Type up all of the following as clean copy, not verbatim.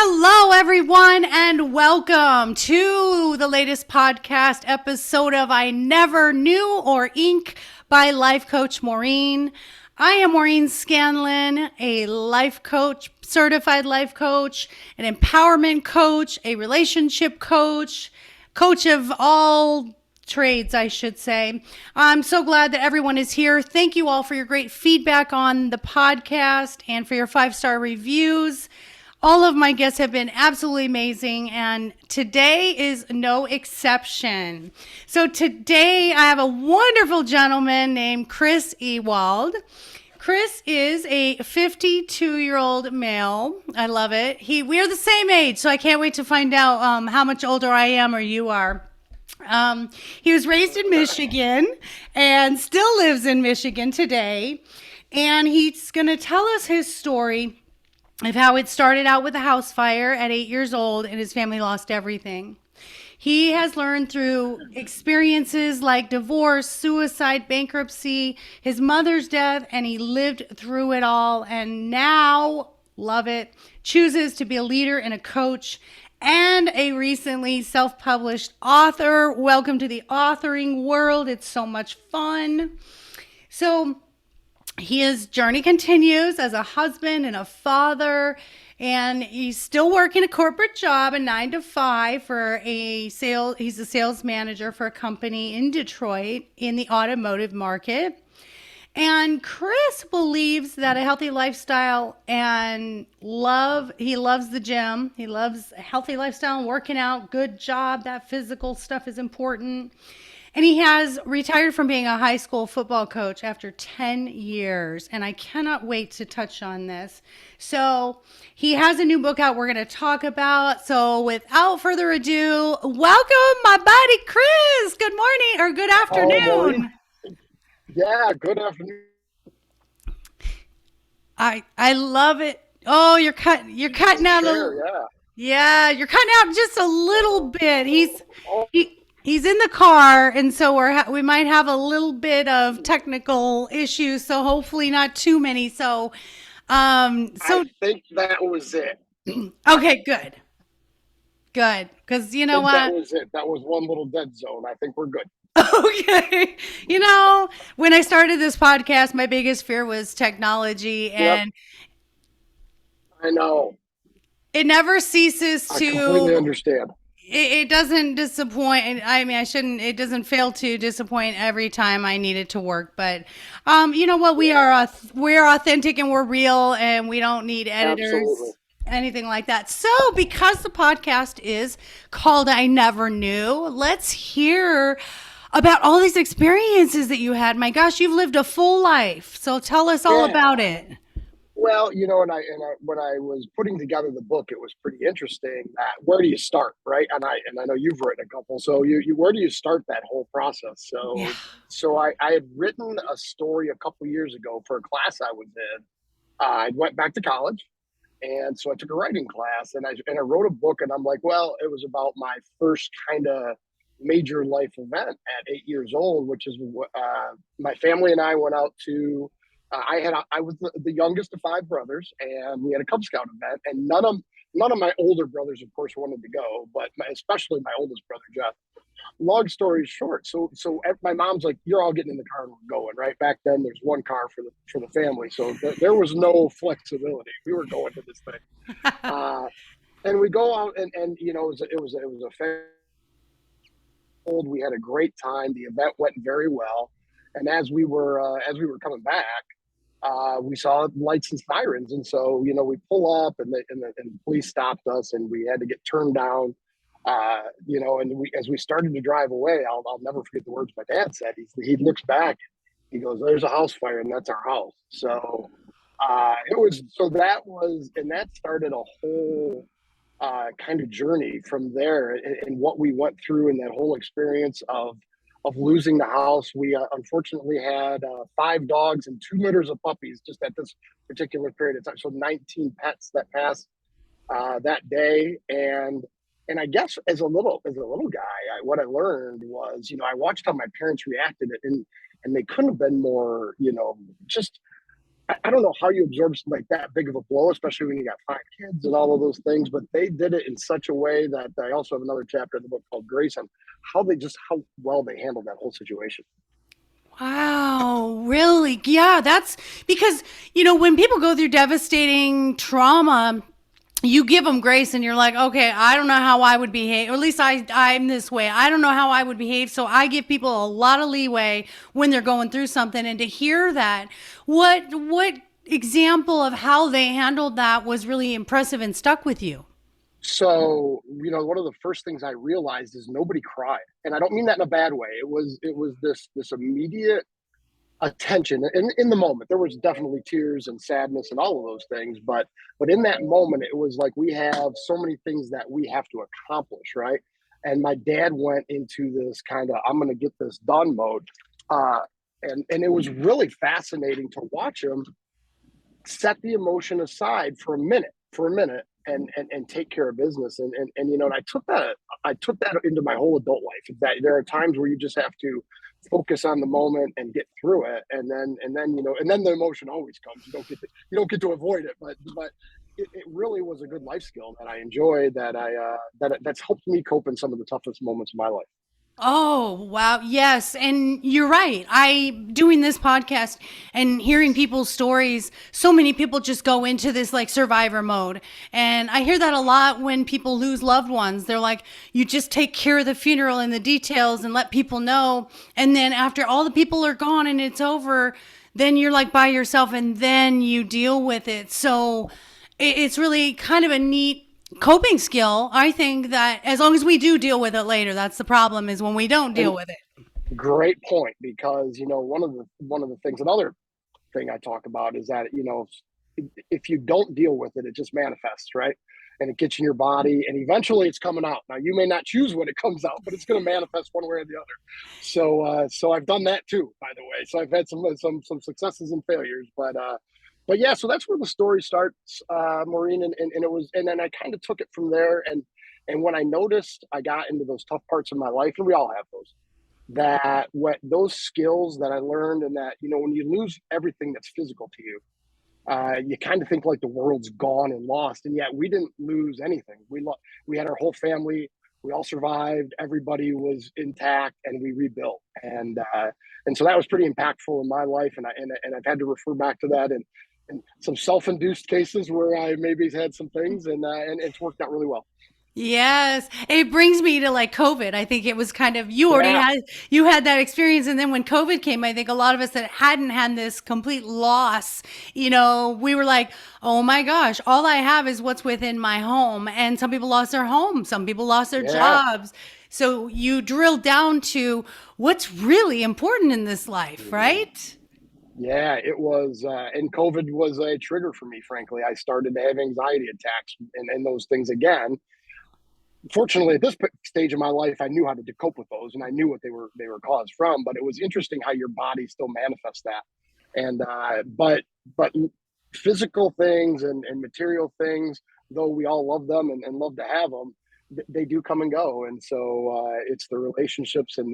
Hello, everyone, and welcome to the latest podcast episode of I Never Knew or Inc. by Life Coach Maureen. I am Maureen Scanlon, a life coach, certified life coach, an empowerment coach, a relationship coach, coach of all trades, I should say. I'm so glad that everyone is here. Thank you all for your great feedback on the podcast and for your 5-star reviews. All of my guests have been absolutely amazing, and today is no exception. So today I have a wonderful gentleman named Chris Ewald. Chris is a 52-year-old male. I love it. We're the same age, so I can't wait to find out how much older I am or you are. He was raised in Michigan and still lives in Michigan today, and he's going to tell us his story of how it started out with a house fire at 8 years old and his family lost everything. He has learned through experiences like divorce, suicide, bankruptcy, his mother's death, and he lived through it all. And now, love it, chooses to be a leader and a coach and a recently self-published author. Welcome to the authoring world. It's so much fun. So, his journey continues as a husband and a father, and he's still working a corporate job, a 9 to 5 for he's a sales manager for a company in Detroit in the automotive market. And Chris believes that a healthy lifestyle and he loves the gym. He loves a healthy lifestyle and working out, good job. That physical stuff is important. And he has retired from being a high school football coach after 10 years. And I cannot wait to touch on this. So he has a new book out we're going to talk about. So without further ado, welcome my buddy Chris. Good morning or good afternoon. Yeah, good afternoon. I love it. Oh, you're cutting out yeah, you're cutting out just a little bit. Oh, He's in the car, and so we might have a little bit of technical issues. So hopefully not too many. So, I think that was it. okay, good, because you I know think that what? was it. That was one little dead zone. I think we're good. Okay, when I started this podcast, my biggest fear was technology, Yep, and I know. it never ceases I completely to. understand. It doesn't disappoint. I mean, I shouldn't. It doesn't fail to disappoint every time I need it to work. But, you know what? Yeah, We're authentic and we're real, and we don't need absolutely. editors, anything like that. So, because the podcast is called "I Never Knew," let's hear about all these experiences that you had. My gosh, you've lived a full life. So, tell us all Yeah. about it. Well, and I when I was putting together the book, it was pretty interesting that where do you start, right? And I know you've written a couple, so you where do you start that whole process? Yeah. So I had written a story a couple years ago for a class I was in. I went back to college, and so I took a writing class, and I wrote a book, and I'm like, well, it was about my first kind of major life event at 8 years old, which is my family and I went out to. I was the youngest of five brothers, and we had a Cub Scout event, and none of my older brothers, of course, wanted to go, but especially my oldest brother Jeff. Long story short, so my mom's like, "You're all getting in the car and we're going." Right back then, there's one car for the family, so there was no flexibility. We were going to this thing, uh, and we go out, and it was a fair. We had a great time. The event went very well, and as we were coming back, we saw lights and sirens, and so we pull up, and the police stopped us, and we had to get turned down. And as we started to drive away, I'll never forget the words my dad said. He looks back, he goes, "There's a house fire, and that's our house." So that started a whole kind of journey from there, and what we went through in that whole experience of losing the house. We unfortunately had five dogs and two litters of puppies just at this particular period of time. So 19 pets that passed that day, and I guess as a little guy, what I learned was, I watched how my parents reacted, and they couldn't have been more, just I don't know how you absorb like that big of a blow, especially when you got 5 kids and all of those things. But they did it in such a way that I also have another chapter in the book called Grace on how well they handled that whole situation. Wow, really? Yeah, that's because, when people go through devastating trauma, you give them grace and you're like, okay, I don't know how I would behave, or at least I'm this way. I don't know how I would behave. So I give people a lot of leeway when they're going through something. And to hear that, what example of how they handled that was really impressive and stuck with you? So, one of the first things I realized is nobody cried. And I don't mean that in a bad way. It was this immediate attention in the moment. There was definitely tears and sadness and all of those things, but in that moment it was like we have so many things that we have to accomplish, right? And my dad went into this kind of I'm going to get this done mode. uh and it was really fascinating to watch him set the emotion aside for a minute and take care of business. And I took that into my whole adult life. That there are times where you just have to focus on the moment and get through it, and then the emotion always comes. You don't get to avoid it, but it really was a good life skill that I enjoyed, that's helped me cope in some of the toughest moments of my life. Oh, wow. Yes. And you're right. Doing this podcast and hearing people's stories, so many people just go into this like survivor mode. And I hear that a lot when people lose loved ones. They're like, you just take care of the funeral and the details and let people know. And then after all the people are gone and it's over, then you're like by yourself and then you deal with it. So it's really kind of a neat coping skill. I think that as long as we do deal with it later, that's the problem is when we don't deal And with it. great point, because one of the things, another thing I talk about is that if you don't deal with it, it just manifests, right? And it gets in your body, and eventually it's coming out. Now you may not choose when it comes out, but it's going to manifest one way or the other. So I've done that too, by the way. So I've had some successes and failures, but yeah. So that's where the story starts, Maureen, and it was, and then I kind of took it from there. And when I noticed I got into those tough parts of my life, and we all have those, that what those skills that I learned, and that when you lose everything that's physical to you, you kind of think like the world's gone and lost, and yet we didn't lose anything. We had our whole family. We all survived. Everybody was intact, and we rebuilt. And so that was pretty impactful in my life, and I've had to refer back to that and some self-induced cases where I maybe had some things, and it's worked out really well. Yes. It brings me to like COVID. I think it was kind of Yeah, you had that experience and then when COVID came, I think a lot of us that hadn't had this complete loss, we were like, "Oh my gosh, all I have is what's within my home." And some people lost their home, some people lost their yeah. jobs. So you drill down to what's really important in this life, Mhm. right? Yeah, it was, and COVID was a trigger for me. Frankly, I started to have anxiety attacks and those things again. Fortunately, at this stage of my life, I knew how to cope with those, and I knew what they were caused from. But it was interesting how your body still manifests that, but physical things and material things, though we all love them and love to have them, they do come and go. And so it's the relationships and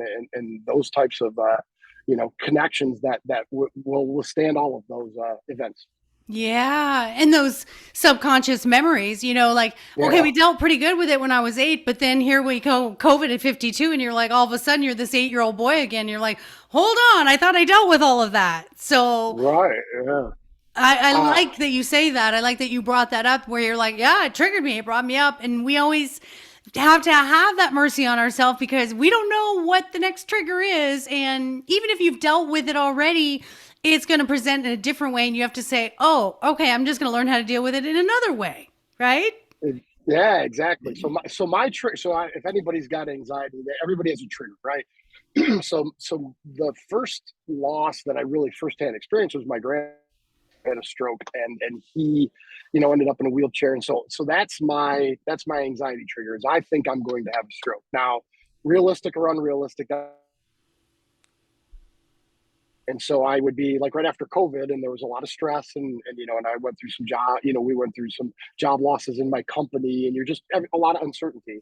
those types of connections that will withstand all of those events. Yeah, and those subconscious memories, like, okay, Yeah, we dealt pretty good with it when I was 8, but then here we go, COVID at 52, and you're like, all of a sudden, you're this 8-year-old boy again. You're like, hold on, I thought I dealt with all of that. So right. Yeah. I Uh, like that you say that. I like that you brought that up where you're like, yeah, it triggered me. It brought me up. And we always have to have that mercy on ourselves because we don't know what the next trigger is. And even if you've dealt with it already, it's going to present in a different way. And you have to say, oh, okay, I'm just going to learn how to deal with it in another way. Right? yeah, exactly. If anybody's got anxiety, everybody has a trigger, right? So the first loss that I really firsthand experienced was my grandpa had a stroke, and he, ended up in a wheelchair, and so that's my anxiety trigger. Is I think I'm going to have a stroke. Now, realistic or unrealistic, and so I would be like right after COVID, and there was a lot of stress, and I went through some job, we went through some job losses in my company, and you're just a lot of uncertainty.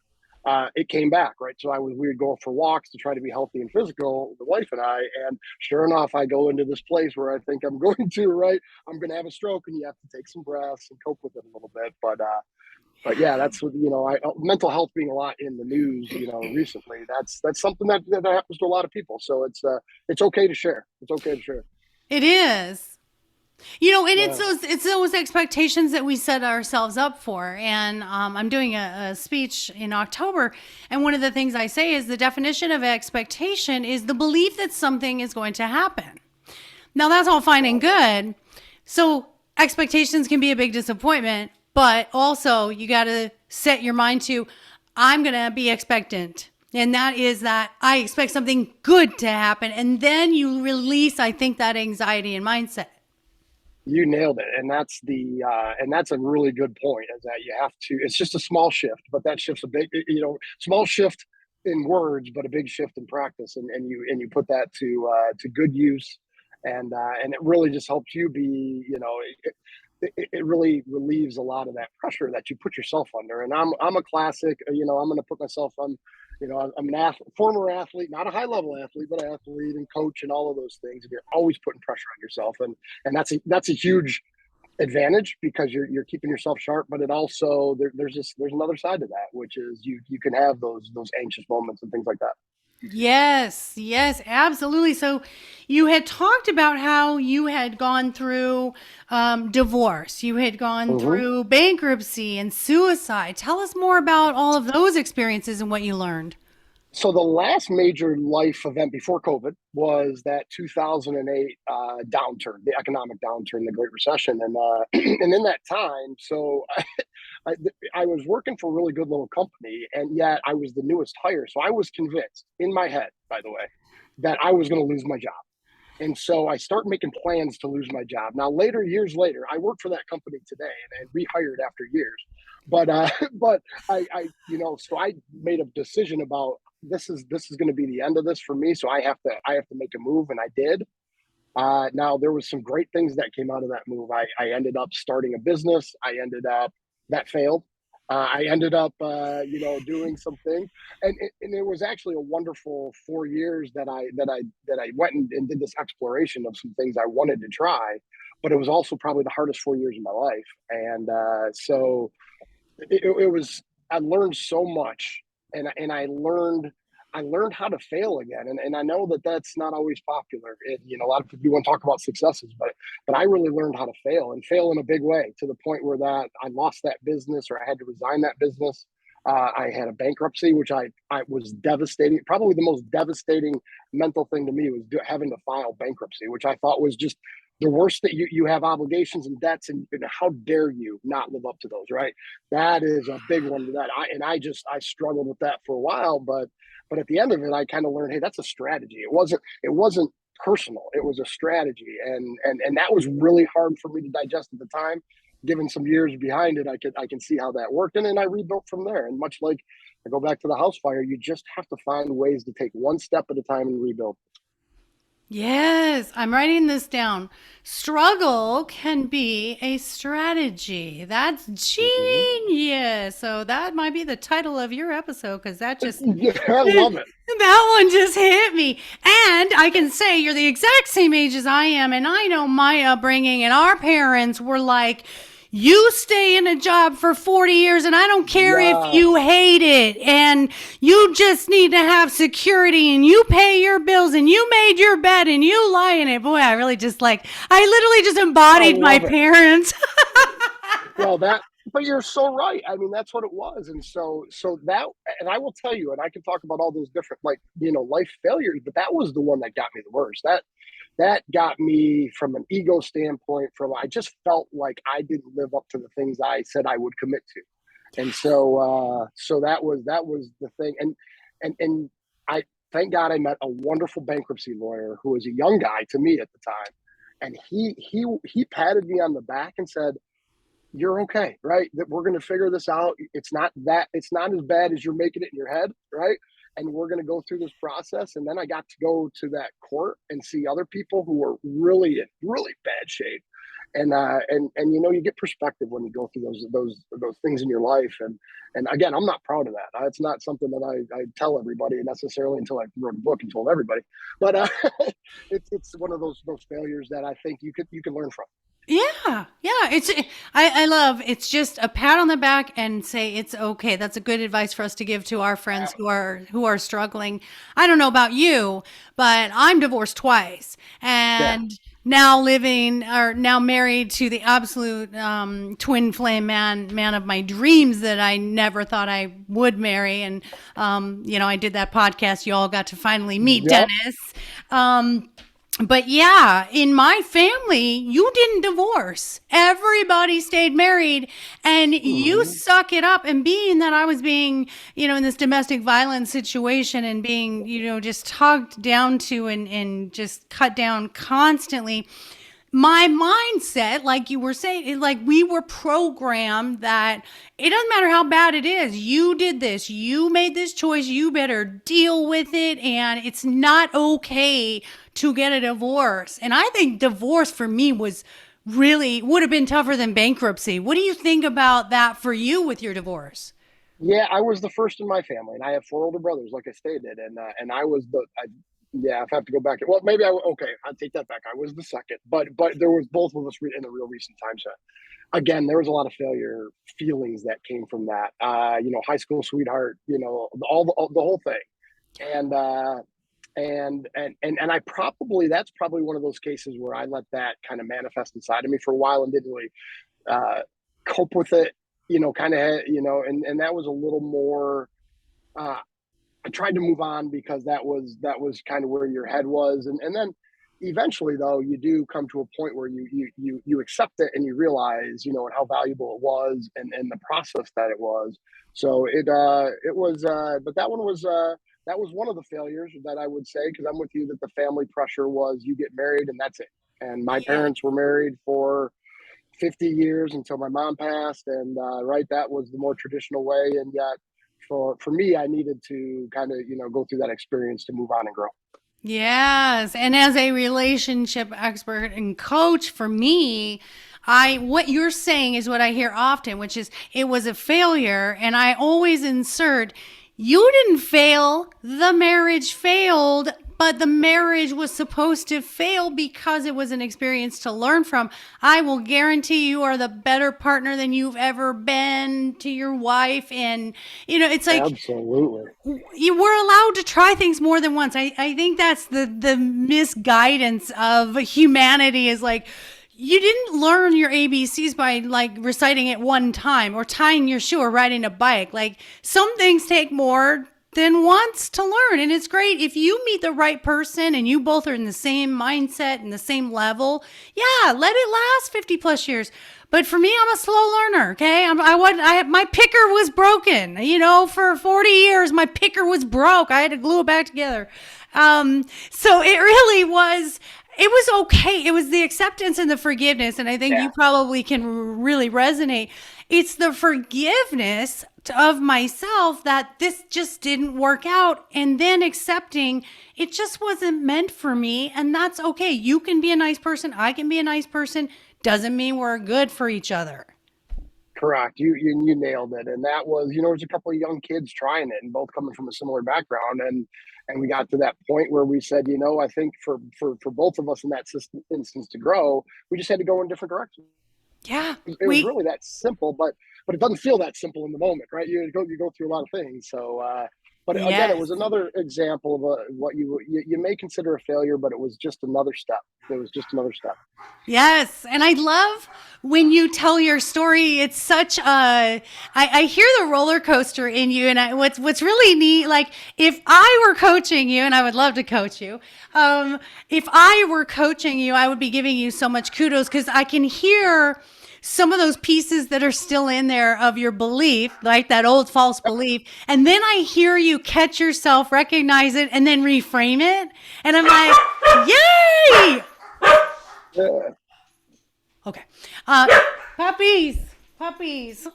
it came back, right? So we would go for walks to try to be healthy and physical, the wife and I, and sure enough, I go into this place where I think I'm going to, right? I'm going to have a stroke, and you have to take some breaths and cope with it a little bit. But yeah, that's what, mental health being a lot in the news, recently. That's something that happens to a lot of people. So it's okay to share. It's okay to share. It is. And Yeah. it's those expectations that we set ourselves up for. And I'm doing a speech in October, and one of the things I say is the definition of expectation is the belief that something is going to happen. Now that's all fine and good. So expectations can be a big disappointment, but also you got to set your mind to, I'm going to be expectant. And that is that I expect something good to happen. And then you release, I think, that anxiety and mindset. You nailed it, and that's a really good point. Is that you have to? It's just a small shift, but that shift's a big, small shift in words, but a big shift in practice, and you put that to good use, and it really just helps you be, it really relieves a lot of that pressure that you put yourself under. And I'm a classic, I'm going to put myself on. I'm an former athlete, not a high level athlete, but an athlete and coach and all of those things. And you're always putting pressure on yourself, and that's a huge advantage because you're keeping yourself sharp. But it also there's another side to that, which is you can have those anxious moments and things like that. Yes, yes, absolutely. So you had talked about how you had gone through divorce, you had gone Mm-hmm. through bankruptcy and suicide. Tell us more about all of those experiences and what you learned. So the last major life event before COVID was that 2008 downturn, the economic downturn, the Great Recession, and and in that time, I, I was working for a really good little company, and yet I was the newest hire. So I was convinced in my head, by the way, that I was going to lose my job. And so I start making plans to lose my job. Now, years later, I work for that company today and rehired after years. But but so I made a decision about this is going to be the end of this for me. So I have to make a move, and I did. Now there was some great things that came out of that move. I ended up starting a business. I ended up that failed. I ended up, doing something, and it was actually a wonderful 4 years that I went and did this exploration of some things I wanted to try, but it was also probably the hardest 4 years of my life, and it was I learned so much, and I learned how to fail again, and I know that that's not always popular. A lot of people want to talk about successes, but I really learned how to fail and fail in a big way to the point where that I lost that business or I had to resign that business. I had a bankruptcy, which I was devastating. Probably the most devastating mental thing to me was having to file bankruptcy, which I thought was just the worst. That you have obligations and debts, and how dare you not live up to those, right? That is a big one. I struggled with that for a while, but at the end of it, I kind of learned, hey, that's a strategy. It wasn't personal. It was a strategy, and that was really hard for me to digest at the time. Given some years behind it, I can see how that worked, and then I rebuilt from there. And much like I go back to the house fire, you just have to find ways to take one step at a time and rebuild. Yes, I'm writing this down. Struggle can be a strategy. That's Mm-hmm. genius. So that might be the title of your episode because that just Yeah, I love it. that one just hit me. And I can say you're the exact same age as I am, and I know my upbringing and our parents were like, you stay in a job for 40 years and I don't care if you Yes. hate it, and you just need to have security, and you pay your bills, and you made your bed, and you lie in it. Boy, I literally just I embodied my love it. parents. Well, but you're so right. I mean, that's what it was. And I will tell you, and I can talk about all those different, like, life failures, but that was the one that got me the worst. That got me from an ego standpoint. I just felt like I didn't live up to the things I said I would commit to. And so that was the thing. And I thank God I met a wonderful bankruptcy lawyer who was a young guy to me at the time. And he patted me on the back and said, you're okay, right? That we're going to figure this out. It's not as bad as you're making it in your head, right? And we're going to go through this process. And then I got to go to that court and see other people who were really in really bad shape. And you get perspective when you go through those things in your life. And again, I'm not proud of that. It's not something that I tell everybody necessarily until I wrote a book and told everybody. But it's one of those failures that I think you can learn from. Yeah, yeah. I love it's just a pat on the back and say it's okay. That's a good advice for us to give to our friends who are struggling. I don't know about you, but I'm divorced twice Yeah, and now living or now married to the absolute twin flame man of my dreams that I never thought I would marry. And I did that podcast. You all got to finally meet yep, Dennis. But yeah, in my family, you didn't divorce. Everybody stayed married and you hmm suck it up. And being that I was being, in this domestic violence situation and being, just talked down to and just cut down constantly, my mindset, like you were saying, is like we were programmed that it doesn't matter how bad it is. You did this. You made this choice. You better deal with it. And it's not okay to get a divorce. And I think divorce for me would have been tougher than bankruptcy. What do you think about that for you with your divorce? yeah. I was the first in my family, and I have four older brothers, like I stated, and I was yeah. If I have to go back, well, maybe okay. I'll take that back. I was the second, but there was both of us in the real recent time set. Again, there was a lot of failure feelings that came from that. High school sweetheart, all the whole thing. And and I probably that's probably one of those cases where I let that kind of manifest inside of me for a while and didn't really uh, cope with it. Kind of, and that was a little more. Uh, I tried to move on because that was kind of where your head was, and then eventually though you do come to a point where you accept it and you realize and how valuable it was and the process that it was. So it was, but that was one of the failures that I would say, because I'm with you, that the family pressure was you get married and that's it. And my Yeah. parents were married for 50 years until my mom passed, and right, that was the more traditional way. And yet for me, I needed to kind of go through that experience to move on and grow. Yes. And as a relationship expert and coach for me, I what you're saying is what I hear often, which is it was a failure. And I always insert, you didn't fail, the marriage failed, but the marriage was supposed to fail because it was an experience to learn from. I will guarantee you are the better partner than you've ever been to your wife. And, it's like Absolutely. you were allowed to try things more than once. I think that's the misguidance of humanity is like you didn't learn your ABCs by like reciting it one time or tying your shoe or riding a bike. Like some things take more than once to learn. And it's great if you meet the right person and you both are in the same mindset and the same level. Yeah, let it last 50 plus years. But for me, I'm a slow learner. Okay, my picker was broken. For 40 years, my picker was broke. I had to glue it back together. So it really was. It was okay. It was the acceptance and the forgiveness, and I think Yeah. you probably can really resonate. It's the forgiveness of myself that this just didn't work out, and then accepting it just wasn't meant for me, and that's okay. You can be a nice person. I can be a nice person. Doesn't mean we're good for each other. Correct. You nailed it. And that was, there's a couple of young kids trying it and both coming from a similar background. And we got to that point where we said, I think for both of us in that instance to grow, we just had to go in different directions. Yeah, It was we really that simple, but it doesn't feel that simple in the moment, right? You go through a lot of things. So, but again, it yes. was another example of what you may consider a failure, but it was just another step. It was just another step. Yes, and I love when you tell your story. It's such a I hear the roller coaster in you, and what's really neat. Like if I were coaching you, and I would love to coach you. If I were coaching you, I would be giving you so much kudos because I can hear some of those pieces that are still in there of your belief, like that old false belief. And then I hear you catch yourself, recognize it, and then reframe it. And I'm like, yay! Yeah, Okay. Uh, puppies, puppies.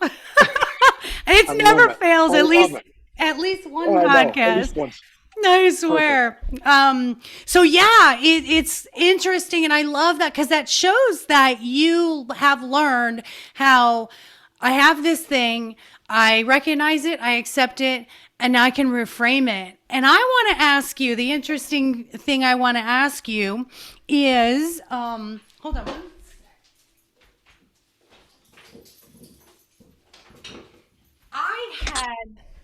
It I love never it. fails. I love it. At least Oh, one I know. At least podcast. once. I Perfect. swear. So yeah, it's interesting, and I love that because that shows that you have learned how I have this thing, I recognize it, I accept it, and now I can reframe it. And I want to ask you the interesting thing I want to ask you is, hold on.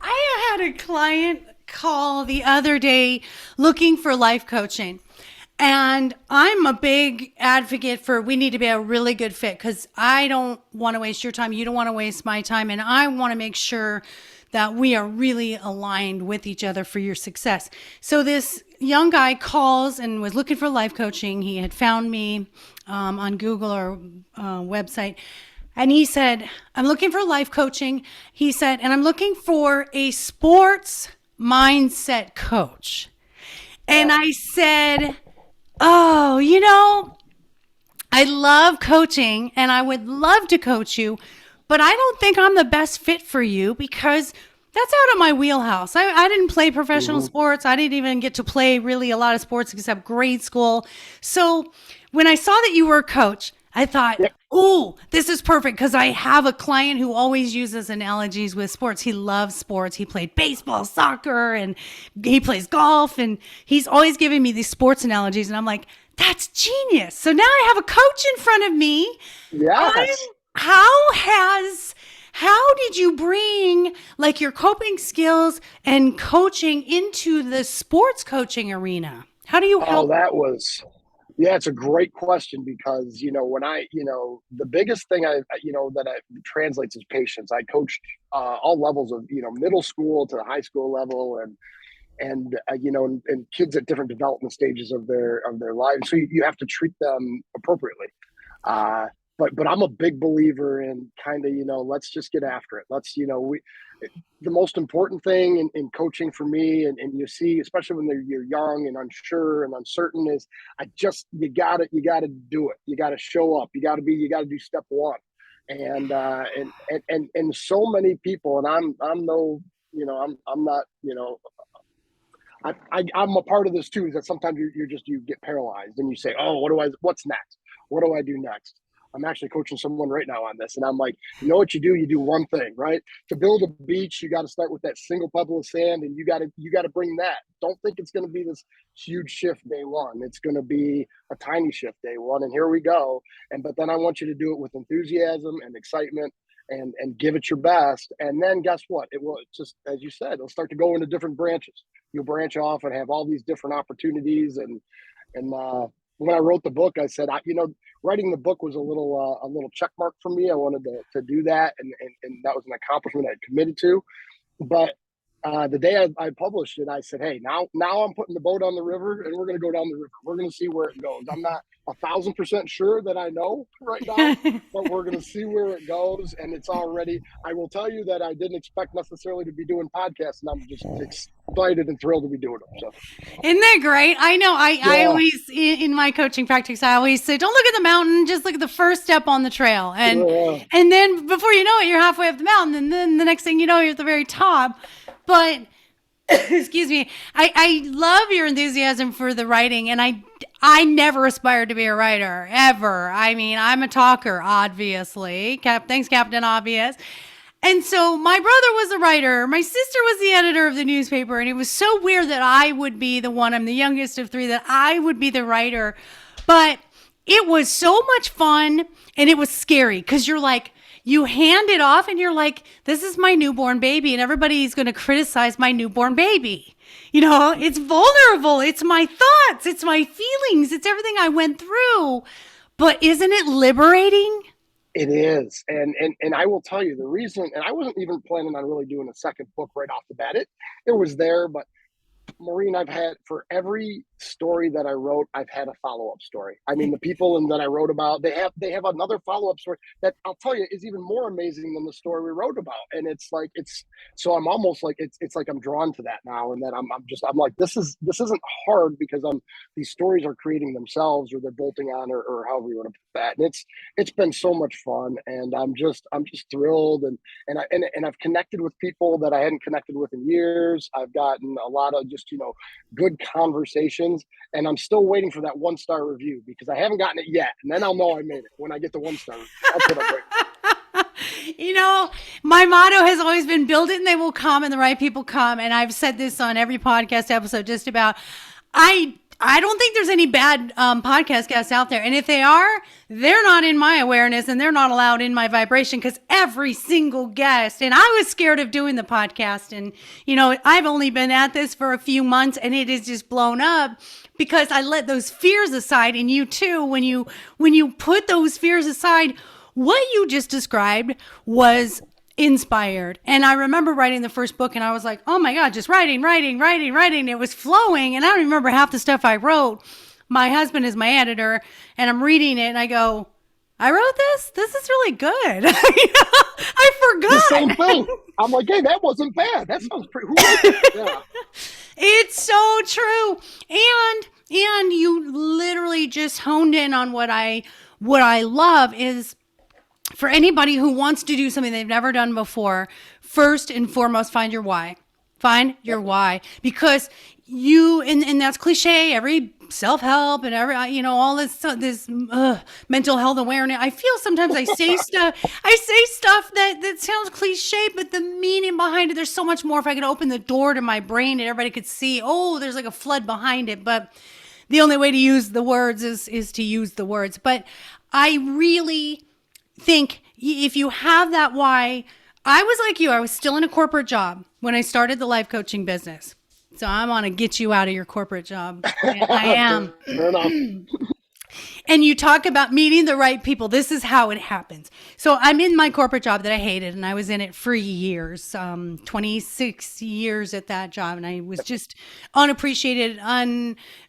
I had a client call the other day looking for life coaching. And I'm a big advocate for we need to be a really good fit because I don't want to waste your time. You don't want to waste my time. And I want to make sure that we are really aligned with each other for your success. So this young guy calls and was looking for life coaching. He had found me on Google or website. And he said, I'm looking for life coaching. He said, and I'm looking for a sports mindset coach. And Oh, I said, oh, I love coaching and I would love to coach you, but I don't think I'm the best fit for you because that's out of my wheelhouse. I didn't play professional hmm. sports. I didn't even get to play really a lot of sports except grade school. So when I saw that you were a coach, I thought, Yep. oh, this is perfect because I have a client who always uses analogies with sports. He loves sports. He played baseball, soccer, and he plays golf. And he's always giving me these sports analogies. And I'm like, that's genius. So now I have a coach in front of me. I'm, Yes. how did you bring like your coping skills and coaching into the sports coaching arena? How do you Oh, help? that was, yeah, it's a great question because, when the biggest thing that I translates is patience. I coached all levels of, middle school to the high school level and kids at different development stages of their lives. So you have to treat them appropriately. Uh, but I'm a big believer in kind of, let's just get after it. Let's, we the most important thing in coaching for me, and you see, especially when you're young and unsure and uncertain, is you gotta do it. You gotta show up. You gotta do step one. And so many people, and I'm no, I'm not, I'm a part of this too. Is that sometimes you get paralyzed and you say, oh, what's next? What do I do next? I'm actually coaching someone right now on this, and I'm like, what you do? You do one thing, right? To build a beach, you got to start with that single pebble of sand, and you got to bring that. Don't think it's going to be this huge shift day one. It's going to be a tiny shift day one, and here we go. But then I want you to do it with enthusiasm and excitement, and give it your best. And then guess what? It will just, as you said, it'll start to go into different branches. You'll branch off and have all these different opportunities. And when I wrote the book, I said, writing the book was a little check mark for me. I wanted to do that, and that was an accomplishment I committed to. But the day I published it, I said, "Hey, now I'm putting the boat on the river, and we're going to go down the river. We're going to see where it goes. I'm not 1,000% sure that I know right now, but we're going to see where it goes. And it's already. I will tell you that I didn't expect necessarily to be doing podcasts, and I'm just excited and thrilled to be doing them. So Isn't that great? I know. I yeah, always, in my coaching practice, I always say, don't look at the mountain, just look at the first step on the trail. yeah, And then before you know it, you're halfway up the mountain. And then the next thing you know, you're at the very top. But excuse me, I love your enthusiasm for the writing. And I never aspired to be a writer, ever. I mean, I'm a talker, obviously. Thanks, Captain Obvious. And so my brother was a writer. My sister was the editor of the newspaper. And it was so weird that I would be the one, I'm the youngest of three, that I would be the writer. But it was so much fun and it was scary because you're like, you hand it off and you're like, this is my newborn baby and everybody's going to criticize my newborn baby. It's vulnerable. It's my thoughts. It's my feelings. It's everything I went through. But isn't it liberating? it is. And I will tell you the reason. And I wasn't even planning on really doing a second book right off the bat. It was there, but Maureen, I've had for every story that I wrote, I've had a follow up story. I mean, the people that I wrote about, they have another follow up story that I'll tell you is even more amazing than the story we wrote about. And it's like so I'm almost like it's like I'm drawn to that now, and then I'm like this isn't hard because these stories are creating themselves or they're bolting on or however you want to put that. And it's been so much fun, and I'm just thrilled, and I've connected with people that I hadn't connected with in years. I've gotten a lot of just good conversations. And I'm still waiting for that 1-star review because I haven't gotten it yet. And then I'll know I made it when I get the 1-star review. That's what I'm waiting for. My motto has always been build it and they will come and the right people come. And I've said this on every podcast episode just about, I don't think there's any bad podcast guests out there. And if they are, they're not in my awareness and they're not allowed in my vibration because every single guest, and I was scared of doing the podcast. And, I've only been at this for a few months and it is just blown up because I let those fears aside. And you too, when you put those fears aside, what you just described was inspired. And I remember writing the first book and I was like, oh my God, just writing. It was flowing. And I don't remember half the stuff I wrote. My husband is my editor and I'm reading it and I go, I wrote this? This is really good. I forgot. The same thing. I'm like, hey, that wasn't bad. That sounds pretty, who wrote it? Yeah. It's so true. And you literally just honed in on what I love is, for anybody who wants to do something they've never done before, first and foremost, find your why. Find your why. Because and that's cliche, every self-help and every, all this mental health awareness. I feel sometimes I say stuff that sounds cliche, but the meaning behind it, there's so much more. If I could open the door to my brain and everybody could see, there's like a flood behind it. But the only way to use the words is to use the words. But I really think if you have that why, I was like you, I was still in a corporate job when I started the life coaching business. So I'm on to get you out of your corporate job. I am. Fair enough. And you talk about meeting the right people. This is how it happens. So I'm in my corporate job that I hated, and I was in it for years, 26 years at that job. And I was just unappreciated.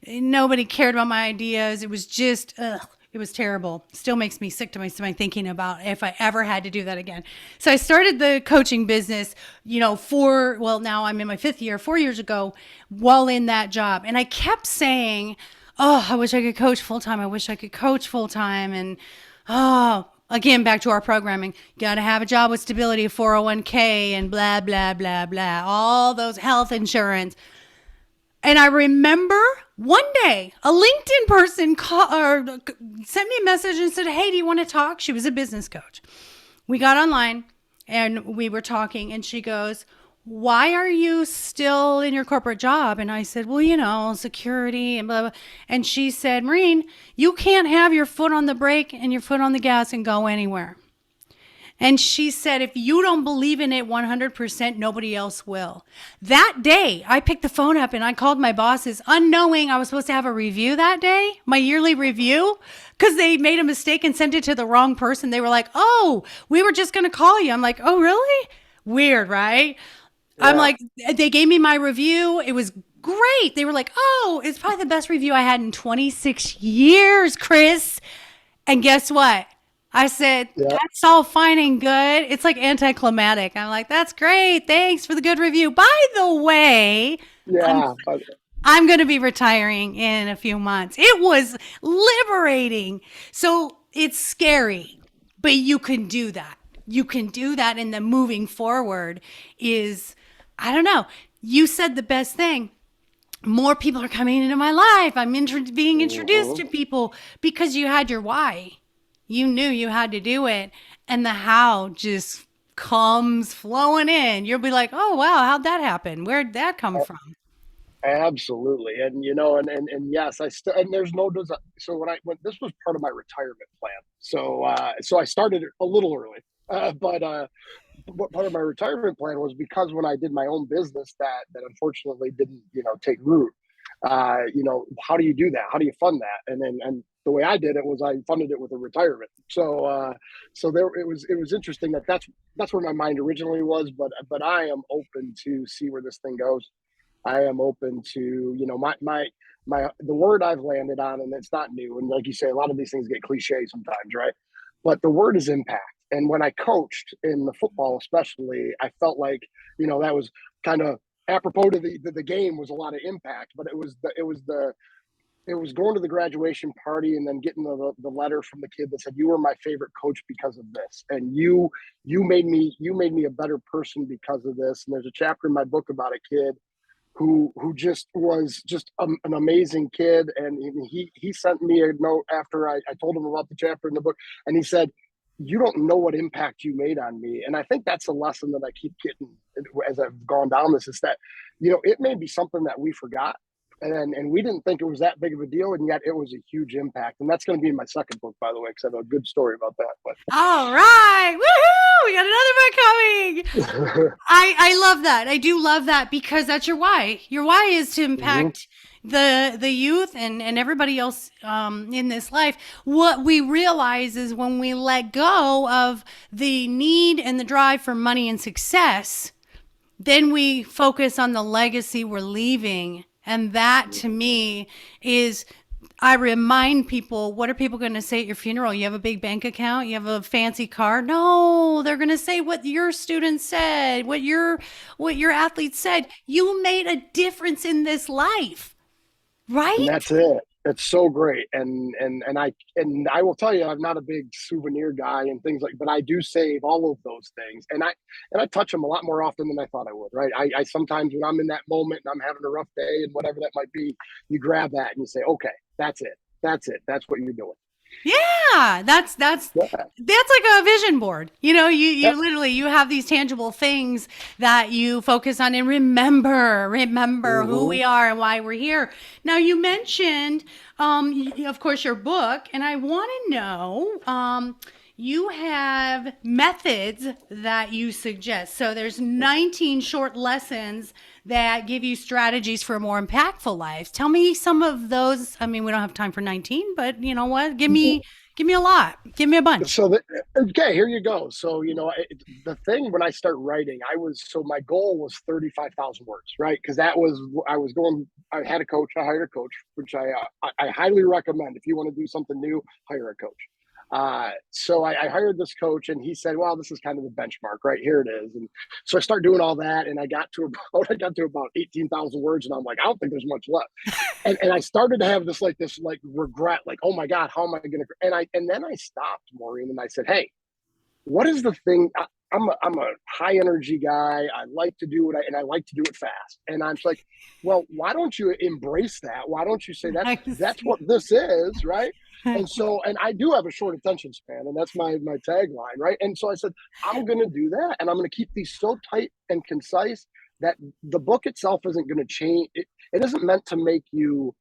Nobody cared about my ideas. It was just, it was terrible. Still makes me sick to my stomach thinking about if I ever had to do that again. So I started the coaching business, now I'm in my 5th year, 4 years ago, while in that job. And I kept saying, I wish I could coach full time. I wish I could coach full time. And, again, back to our programming, you got to have a job with stability, 401k and blah, blah, blah, blah, all those health insurance. And I remember one day a LinkedIn person sent me a message and said, hey, do you want to talk? She was a business coach. We got online and we were talking and she goes, why are you still in your corporate job? And I said, well, security and blah, blah. And she said, Maureen, you can't have your foot on the brake and your foot on the gas and go anywhere. And she said, if you don't believe in it 100%, nobody else will. That day, I picked the phone up and I called my bosses, unknowing I was supposed to have a review that day, my yearly review, because they made a mistake and sent it to the wrong person. They were like, we were just going to call you. I'm like, oh, really? Weird, right? Yeah. I'm like, they gave me my review. It was great. They were like, it's probably the best review I had in 26 years, Chris. And guess what? I said, That's all fine and good. It's like anticlimactic. I'm like, that's great. Thanks for the good review. By the way, I'm going to be retiring in a few months. It was liberating. So it's scary, but you can do that. You can do that. And the moving forward is, I don't know. You said the best thing. More people are coming into my life. I'm being introduced to people because you had your why. You knew you had to do it, and the how just comes flowing in. You'll be like, oh, wow, how'd that happen? Where'd that come from? Absolutely. And, and yes, and there's no design. So when this was part of my retirement plan. So I started it a little early, but part of my retirement plan was because when I did my own business that unfortunately didn't, take root, how do you do that? How do you fund that? And the way I did it was I funded it with a retirement. So it was interesting that's where my mind originally was, but I am open to see where this thing goes. I am open to, the word I've landed on, and it's not new. And like you say, a lot of these things get cliche sometimes, right? But the word is impact. And when I coached in the football, especially, I felt like, that was kind of apropos to the game was a lot of impact, but it was going to the graduation party and then getting the letter from the kid that said, you were my favorite coach because of this. And you made me a better person because of this. And there's a chapter in my book about a kid who just was just an amazing kid. And he sent me a note after I told him about the chapter in the book, and he said, "You don't know what impact you made on me." And I think that's a lesson that I keep getting as I've gone down this, is that, it may be something that we forgot, and we didn't think it was that big of a deal, and yet it was a huge impact. And that's going to be in my second book, by the way, because I have a good story about that. But All right. Woohoo! We got another book coming. I love that. I do love that because that's your why. Your why is to impact the youth and everybody else in this life. What we realize is when we let go of the need and the drive for money and success, then we focus on the legacy we're leaving. And that to me is, I remind people, what are people going to say at your funeral? You have a big bank account? You have a fancy car? No, they're going to say what your students said, what your athletes said. You made a difference in this life, right? And that's it. It's so great. And I will tell you, I'm not a big souvenir guy and things like, but I do save all of those things. And I touch them a lot more often than I thought I would, right? I sometimes, when I'm in that moment and I'm having a rough day and whatever that might be, you grab that and you say, okay, that's it. That's it. That's what you're doing. Yeah, that's like a vision board. You Yep. literally, you have these tangible things that you focus on and remember who we are and why we're here. Now, you mentioned, of course, your book, and I want to know, you have methods that you suggest. So there's 19 short lessons that give you strategies for a more impactful life. Tell me some of those. I mean, we don't have time for 19, but you know what? Give me a lot. Give me a bunch. Okay, here you go. So, the thing when I start writing, my goal was 35,000 words, right? Because I had a coach, I hired a coach, which I highly recommend. If you want to do something new, hire a coach. So I hired this coach, and he said, well, this is kind of the benchmark, right? Here it is. And so I started doing all that, and I got to about 18,000 words, and I'm like, I don't think there's much left. And I started to have this regret, like, oh my God, how am I going to, and then I stopped, Maureen, and I said, hey, what is the thing? I'm a high energy guy. I like to do and I like to do it fast. And I'm like, well, why don't you embrace that? Why don't you say that's what this is, right? And I do have a short attention span, and that's my tagline, right? And so I said, I'm going to do that, and I'm going to keep these so tight and concise that the book itself isn't going to change. It isn't meant to make you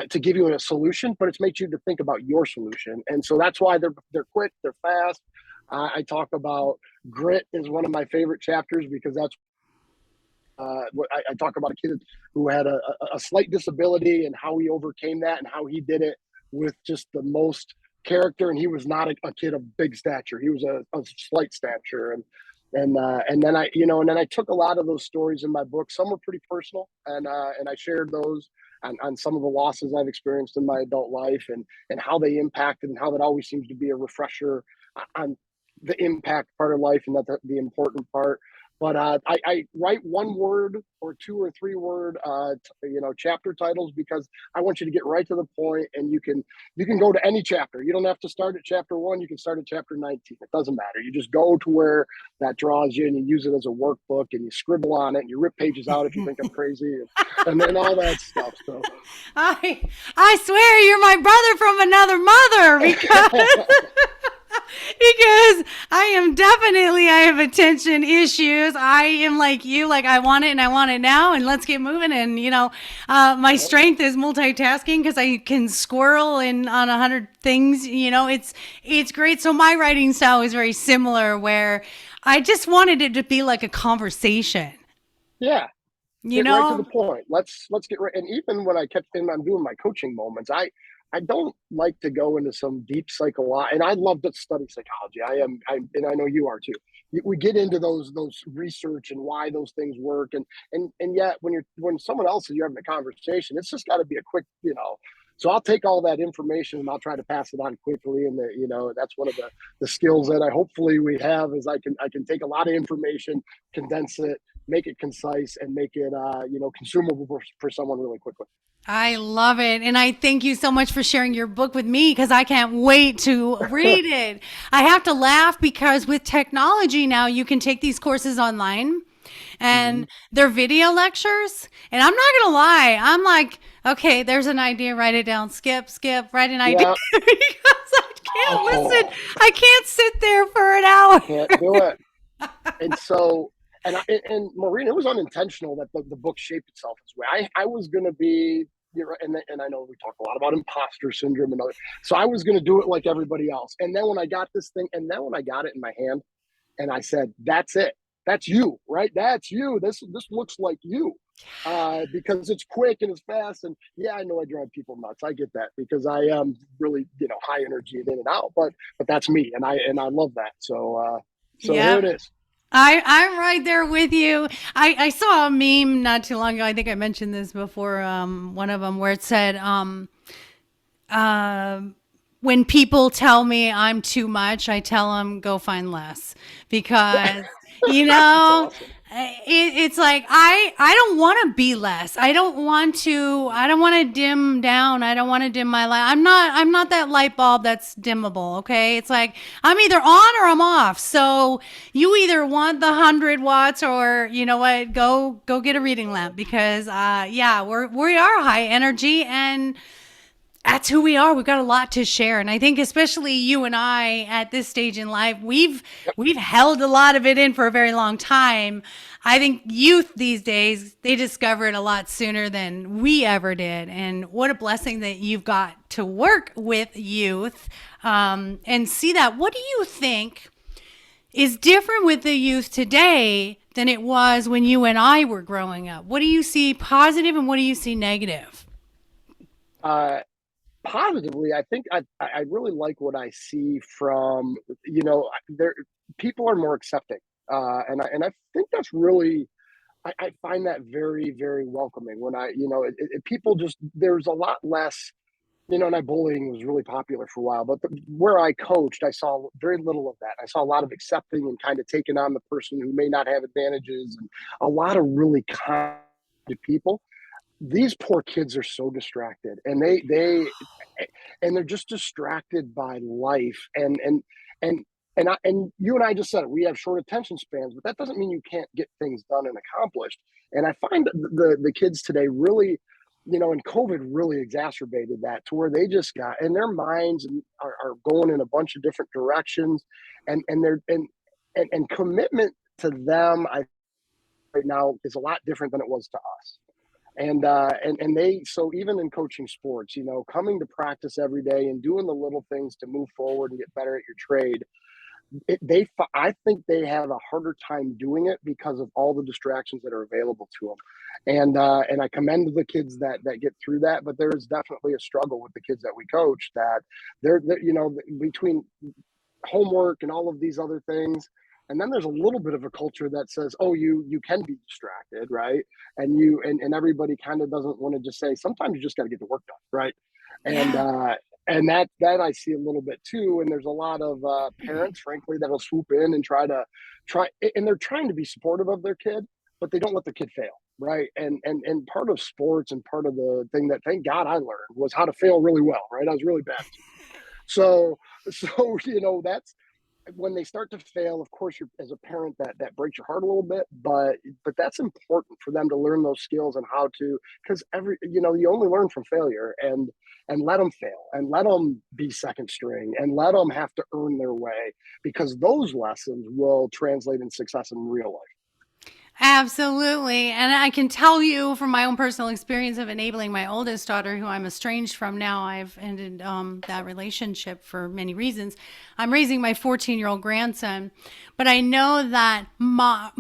to give you a solution, but it's made you to think about your solution. And so that's why they're quick, they're fast. I talk about grit is one of my favorite chapters, because that's what I talk about, a kid who had a slight disability and how he overcame that and how he did it with just the most character. And he was not a kid of big stature. He was a slight stature. And then I took a lot of those stories in my book. Some were pretty personal, and I shared those on some of the losses I've experienced in my adult life, and how they impacted, and how that always seems to be a refresher on the impact part of life, and that's the important part. But I write one word or two or three word, chapter titles, because I want you to get right to the point, and you can go to any chapter. You don't have to start at chapter 1. You can start at chapter 19. It doesn't matter. You just go to where that draws you, and you use it as a workbook, and you scribble on it, and you rip pages out if you think I'm crazy, and then all that stuff. So I swear you're my brother from another mother, because I have attention issues. I am like you, like I want it and I want it now, and let's get moving. And my strength is multitasking, because I can squirrel in on 100 things. It's great. So my writing style is very similar, where I just wanted it to be like a conversation. Yeah. Get right to the point. Let's get right. And even when I'm doing my coaching moments, I don't like to go into some deep psychology, and I love to study psychology. And I know you are too. We get into those research and why those things work, and yet when someone else is, you're having a conversation, it's just got to be a quick, So I'll take all that information and I'll try to pass it on quickly, and that's one of the skills that hopefully we have, is I can take a lot of information, condense it, make it concise, and make it consumable for someone really quickly. I love it. And I thank you so much for sharing your book with me, because I can't wait to read it. I have to laugh because with technology now, you can take these courses online. and Hmm. their video lectures. And I'm not gonna lie, I'm like, okay, there's an idea, write it down, skip, write an idea Yeah. because I can't listen. Oh, I can't sit there for an hour. can't do it. And so, and Maureen, it was unintentional that the book shaped itself this way. I was going to be, and I know we talk a lot about imposter syndrome and other, so I was going to do it like everybody else. And then when I got this thing, and then when I got it in my hand, and I said, "That's it. That's you, right? That's you. This looks like you." Because it's quick and it's fast, and yeah, I know I drive people nuts. I get that because I am really, high energy and in and out, but that's me, and I love that. So here Yep. it is. I'm right there with you. I saw a meme not too long ago. I think I mentioned this before. One of them where it said, uh, when people tell me I'm too much, I tell them go find less because you It's know awesome. it's like I don't want to be less. I don't want to dim down. I don't want to dim my light. I'm not that light bulb that's dimmable. Okay, it's like I'm either on or I'm off. So you either want the 100 watts or you know what, go get a reading lamp because yeah, we are high energy and that's who we are. We've got a lot to share, and I think especially you and I at this stage in life, Yep. we've held a lot of it in for a very long time. I think youth these days they discover it a lot sooner than we ever did, and what a blessing that you've got to work with youth and see that. What do you think is different with the youth today than it was when you and I were growing up? What do you see positive, and what do you see negative? Uh, Positively, I think I really like what I see from there. People are more accepting, and I think that's really I find that very very welcoming. When people just there's a lot less. And bullying was really popular for a while, but where I coached, I saw very little of that. I saw a lot of accepting and kind of taking on the person who may not have advantages, and a lot of really kind people. These poor kids are so distracted, and they're just distracted by life, and and you and I just said it. We have short attention spans, but that doesn't mean you can't get things done and accomplished. And I find that the kids today really, and COVID really exacerbated that to where they just got, and their minds are going in a bunch of different directions, and they're and commitment to them, I right now is a lot different than it was to us. And they, so even in coaching sports, coming to practice every day and doing the little things to move forward and get better at your trade, I think they have a harder time doing it because of all the distractions that are available to them. And I commend the kids that get through that, but there is definitely a struggle with the kids that we coach, that they're between homework and all of these other things. And then there's a little bit of a culture that says, oh, you can be distracted, right? And everybody kind of doesn't want to just say, sometimes you just got to get the work done, right? and Yeah. uh and that I see a little bit too. And there's a lot of parents, frankly, that'll swoop in and try, and they're trying to be supportive of their kid, but they don't let their kid fail, right? And part of sports and part of the thing that, thank God, I learned was how to fail really well, right? I was really bad. So that's when they start to fail. Of course, you're, as a parent, that breaks your heart a little bit, but that's important for them to learn those skills and how to, because you only learn from failure, and let them fail and let them be second string and let them have to earn their way, because those lessons will translate in success in real life. Absolutely. And I can tell you from my own personal experience of enabling my oldest daughter, who I'm estranged from now, I've ended that relationship for many reasons. I'm raising my 14-year-old grandson, but I know that my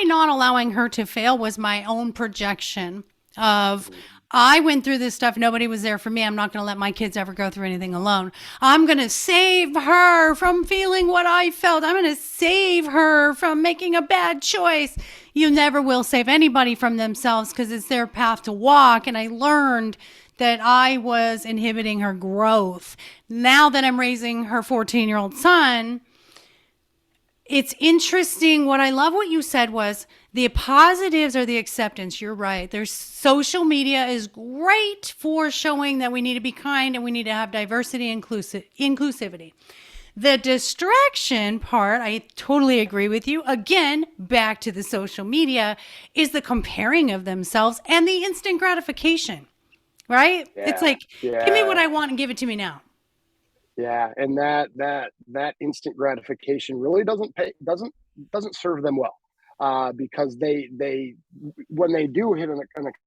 not allowing her to fail was my own projection of, I went through this stuff. Nobody was there for me. I'm not going to let my kids ever go through anything alone. I'm going to save her from feeling what I felt. I'm going to save her from making a bad choice. You never will save anybody from themselves because it's their path to walk. And I learned that I was inhibiting her growth. Now that I'm raising her 14-year-old son, it's interesting. What I love what you said was the positives are the acceptance. You're right. There's social media is great for showing that we need to be kind and we need to have diversity and inclusivity. The distraction part, I totally agree with you. Again, back to the social media, is the comparing of themselves and the instant gratification, right? It's Yeah, like, give me what yeah, I want and give it to me now. yeah, and that instant gratification really doesn't serve them well, because they when they do hit an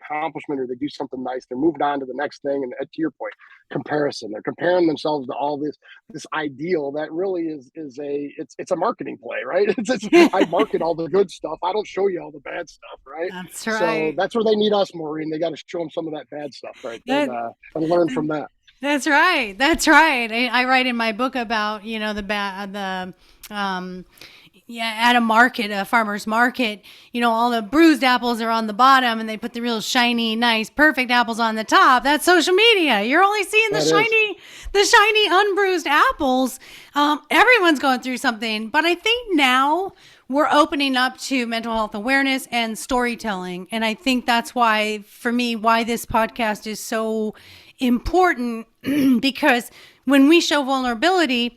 accomplishment or they do something nice, they're moved on to the next thing. And to your point, comparison, they're comparing themselves to all this ideal that really it's a marketing play, right? I market all the good stuff, I don't show you all the bad stuff, right? That's So right. that's where they need us, Maureen. They got to show them some of that bad stuff, right? And That, learn from that. that's right. That's right. I write in my book about, um, yeah, at a market, a farmer's market, all the bruised apples are on the bottom and they put the real shiny, nice, perfect apples on the top. That's social media. You're only seeing That is. the shiny, unbruised apples. Everyone's going through something, but I think now we're opening up to mental health awareness and storytelling. And I think that's why, for me, why this podcast is so important because when we show vulnerability,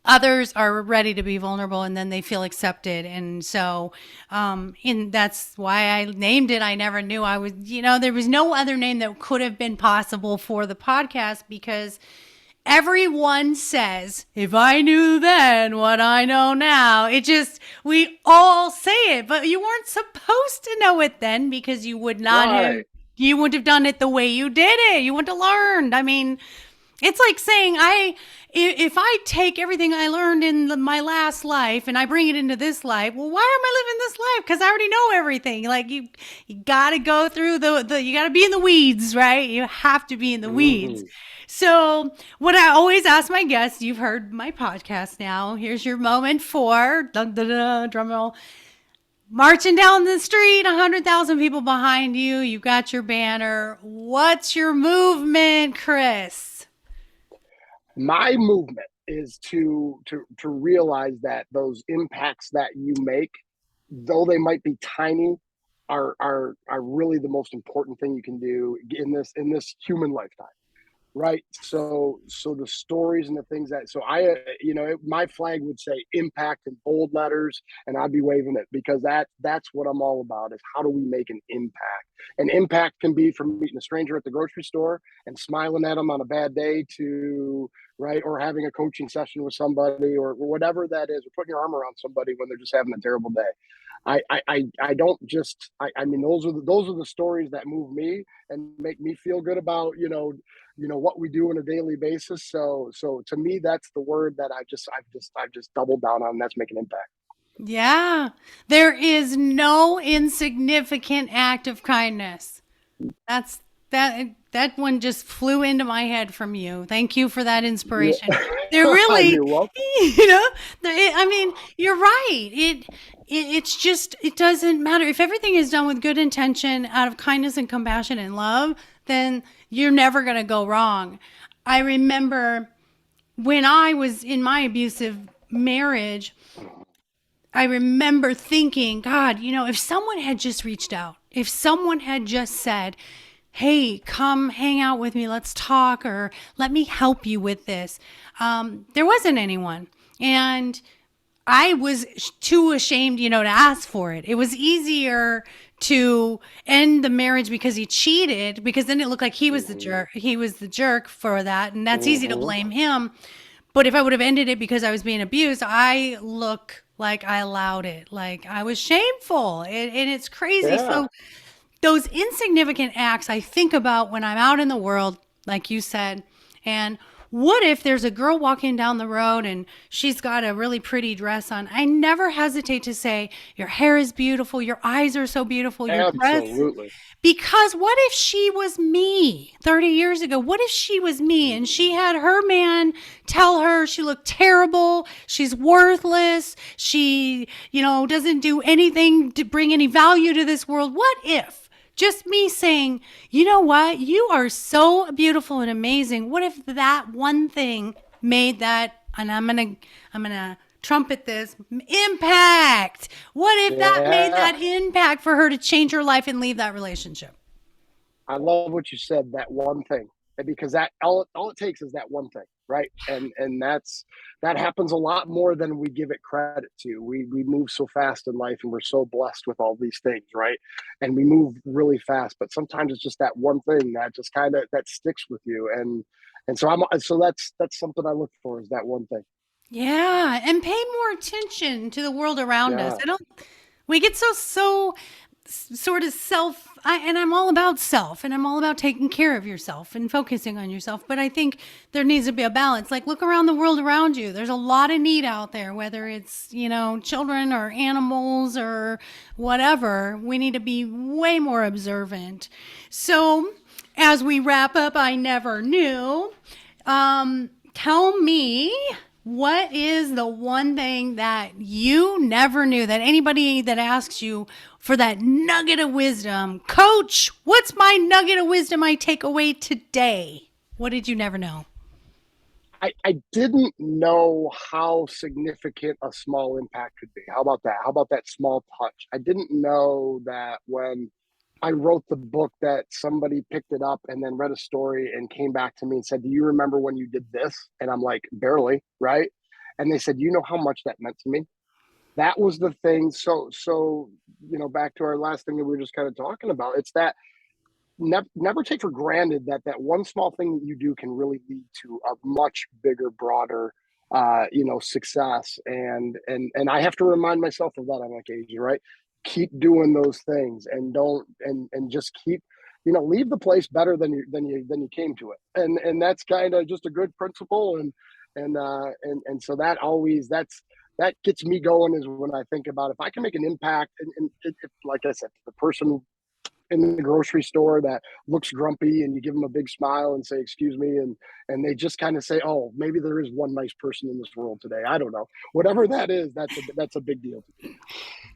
others are ready to be vulnerable and then they feel accepted. And so, and that's why I named it. I never knew I was, there was no other name that could have been possible for the podcast because everyone says, if I knew then what I know now, we all say it, but you weren't supposed to know it then because Right. you wouldn't have done it the way you did it. You wouldn't have learned. I mean, it's like saying if I take everything I learned in my last life and I bring it into this life, well, why am I living this life? Because I already know everything. Like you got to go through you got to be in the weeds, right? You have to be in the weeds. Hmm. So what I always ask my guests, you've heard my podcast now. Here's your moment for dun, dun, dun, drum roll. Marching down the street, 100,000 people behind you. You've got your banner. What's your movement, Chris? My movement is to realize that those impacts that you make, though they might be tiny, are really the most important thing you can do in this human lifetime. Right. So the stories and the things my flag would say impact in bold letters, and I'd be waving it because that's what I'm all about, is how do we make an impact? An impact can be from meeting a stranger at the grocery store and smiling at them on a bad day to, right, or having a coaching session with somebody or whatever that is, or putting your arm around somebody when they're just having a terrible day. I don't just I mean those are the stories that move me and make me feel good about what we do on a daily basis. So to me, that's the word that I've just doubled down on. And that's making impact. Yeah. There is no insignificant act of kindness. That's that one just flew into my head from you. Thank you for that inspiration. There Yeah. really, You're welcome. I mean, you're right. It's just it doesn't matter if everything is done with good intention, out of kindness and compassion and love, then you're never going to go wrong. I remember when I was in my abusive marriage, I remember thinking, God, if someone had just reached out, if someone had just said, hey, come hang out with me, let's talk, or let me help you with this. There wasn't anyone. And I was too ashamed, to ask for it. It was easier to end the marriage because he cheated, because then it looked like he was the Hmm. jerk. He was the jerk for that, and that's easy to Hmm. blame him. But if I would have ended it because I was being abused, I look like I allowed it. Like I was shameful. And it's crazy. Yeah. So those insignificant acts I think about when I'm out in the world, like you said, and what if there's a girl walking down the road and she's got a really pretty dress on? I never hesitate to say, your hair is beautiful, your eyes are so beautiful, your dress. Absolutely. Because what if she was me 30 years ago? What if she was me and she had her man tell her she looked terrible, she's worthless, she, doesn't do anything to bring any value to this world? What if? Just me saying, you know what? You are so beautiful and amazing. What if that one thing made that, and I'm gonna trumpet this impact. What if that made Yeah. that impact for her to change her life and leave that relationship? I love what you said, that one thing. And because that all it takes is that one thing, right? And that happens a lot more than we give it credit to. We move so fast in life, and we're so blessed with all these things, right? And we move really fast, but sometimes it's just that one thing that just kind of that sticks with you. And so that's something I look for, is that one thing. Yeah, and pay more attention to the world around us. Yeah. I don't we get sort of and I'm all about self, and I'm all about taking care of yourself and focusing on yourself, but I think there needs to be a balance. Like, look around the world around you. There's a lot of need out there, whether it's, children or animals or whatever. We need to be way more observant. So, as we wrap up, I never knew. Tell me, what is the one thing that you never knew, that anybody that asks you for that nugget of wisdom, Coach, what's my nugget of wisdom I take away today? What did you never know? I didn't know how significant a small impact could be. How about that? How about that small touch? I didn't know that when I wrote the book, that somebody picked it up and then read a story and came back to me and said, "Do you remember when you did this?" And I'm like, "Barely," right? And they said, "You know how much that meant to me?" That was the thing. Back to our last thing that we were just kind of talking about. It's that never take for granted that that one small thing that you do can really lead to a much bigger, broader, success. And I have to remind myself of that on occasion, right? Keep doing those things, and don't and just keep, leave the place better than you came to it. And that's kind of just a good principle. And so that gets me going, is when I think about, if I can make an impact, and like I said, the person in the grocery store that looks grumpy, and you give them a big smile and say, "Excuse me," and they just kind of say, "Oh, maybe there is one nice person in this world today." I don't know, whatever that is, that's a big deal.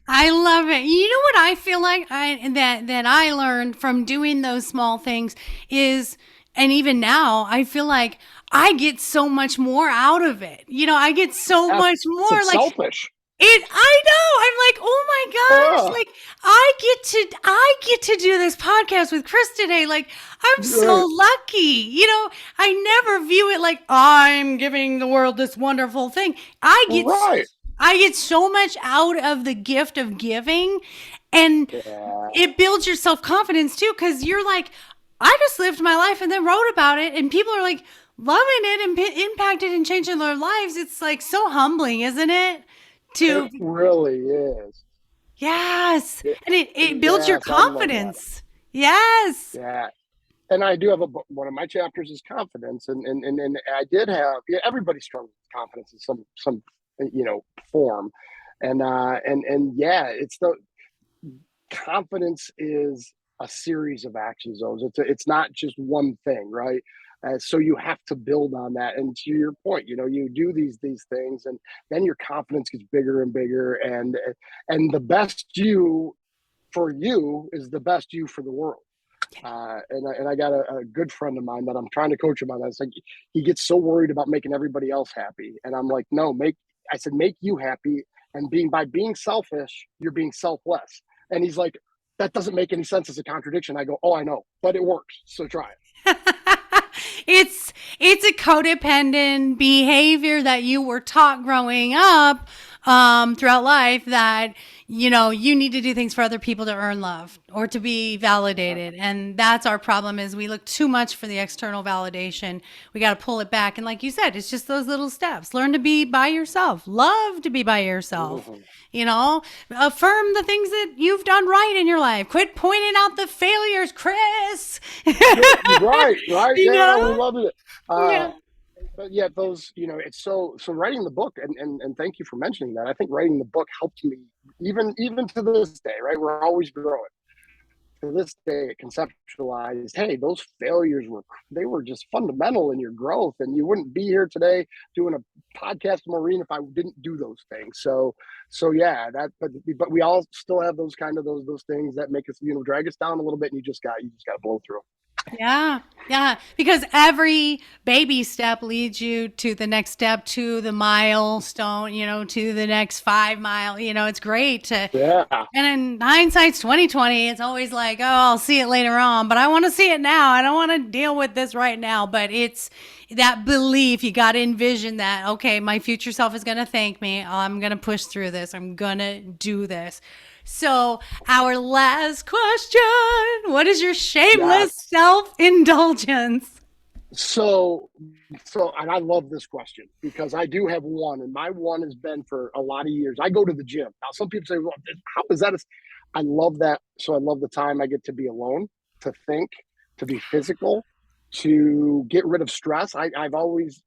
I love it. You know what I feel like that I learned from doing those small things is, and even now, I feel like I get so much more out of it. I get so Yes, much more, it's like, selfish. I know. I'm like, oh my gosh, Ah, like I get to do this podcast with Chris today. Like, I'm so right, lucky. I never view it like I'm giving the world this wonderful thing. I get right. I get so much out of the gift of giving, and Yeah, it builds your self-confidence too, because you're like, I just lived my life and then wrote about it, and people are like loving it and impacted and changing their lives. It's like so humbling, isn't it? it To really is. Yes. And it builds your Yes, I love that. confidence. Yes. Yeah. And I do have one of my chapters is confidence, and I did have, yeah, everybody struggles with confidence in some form, and yeah, it's the confidence is a series of action zones. It's not just one thing, right? So you have to build on that. And to your point, you do these things, and then your confidence gets bigger and bigger, and the best you for you is the best you for the world. And I got a good friend of mine that I'm trying to coach him on that. It's like, he gets so worried about making everybody else happy, and I'm like, no, make you happy, and by being selfish, you're being selfless. And he's like, that doesn't make any sense as a contradiction. I go, oh, I know, but it works, so try it. It's a codependent behavior that you were taught growing up, throughout life, that you need to do things for other people to earn love or to be validated. And that's our problem, is we look too much for the external validation. We got to pull it back. And like you said, it's just those little steps. Learn to be by yourself. Love to be by yourself. Mhm. Affirm the things that you've done right in your life. Quit pointing out the failures, Chris. Right, right. you Yeah, we know? love it. Yeah. But yeah, those, it's so writing the book, and thank you for mentioning that. I think writing the book helped me, even to this day, right? We're always growing. To this day, it conceptualized, hey, those failures were just fundamental in your growth, and you wouldn't be here today doing a podcast, Maureen, if I didn't do those things. So yeah, but we all still have those things that make us, drag us down a little bit, and you just got to blow through. Yeah, yeah, because every baby step leads you to the next step, to the milestone, to the next 5 mile. It's great to, Yeah, and in hindsight's 2020, it's always like, oh, I'll see it later on, but I want to see it now. I don't want to deal with this right now. But that belief, you got to envision that, okay, my future self is going to thank me. I'm going to push through this. I'm going to do this. So, our last question, what is your shameless Yes. self-indulgence? So, and I love this question because I do have one, and my one has been for a lot of years. I go to the gym. Now, some people say, well, how is that? I love that. So I love the time I get to be alone, to think, to be physical, to get rid of stress. I always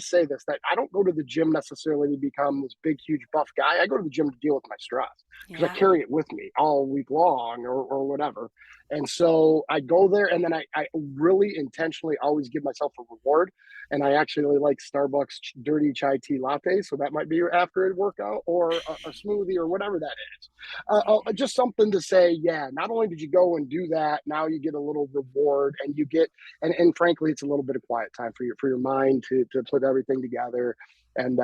say this, that I don't go to the gym necessarily to become this big, huge buff guy. I go to the gym to deal with my stress because I Yeah. carry it with me all week long or whatever. And so I go there, and then I really intentionally always give myself a reward. And I actually like Starbucks dirty chai tea latte. So that might be after a workout or a smoothie or whatever that is. Just something to say, yeah, not only did you go and do that, now you get a little reward, and you get, and frankly, it's a little bit of quiet time for your mind to put everything together. And